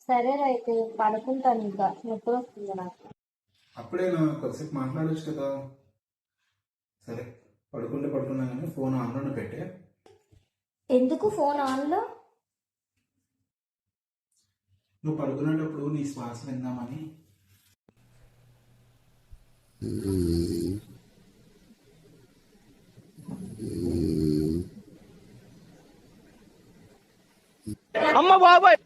సరే అయితే పడుకుంటాను, ఇంకా నిద్ర వస్తుంది నాకు. అప్పుడేనా కొద్దిసేపు మాట్లాడొచ్చు కదా. సరే, పడుకుంటే పడుకున్నా కానీ ఫోన్ ఆన్లోనే పెట్టే. ఎందుకు ఫోన్ ఆన్లో? నువ్వు పడుకునేటప్పుడు నీ శ్వాస విందామని. అమ్మ బాబాయ్.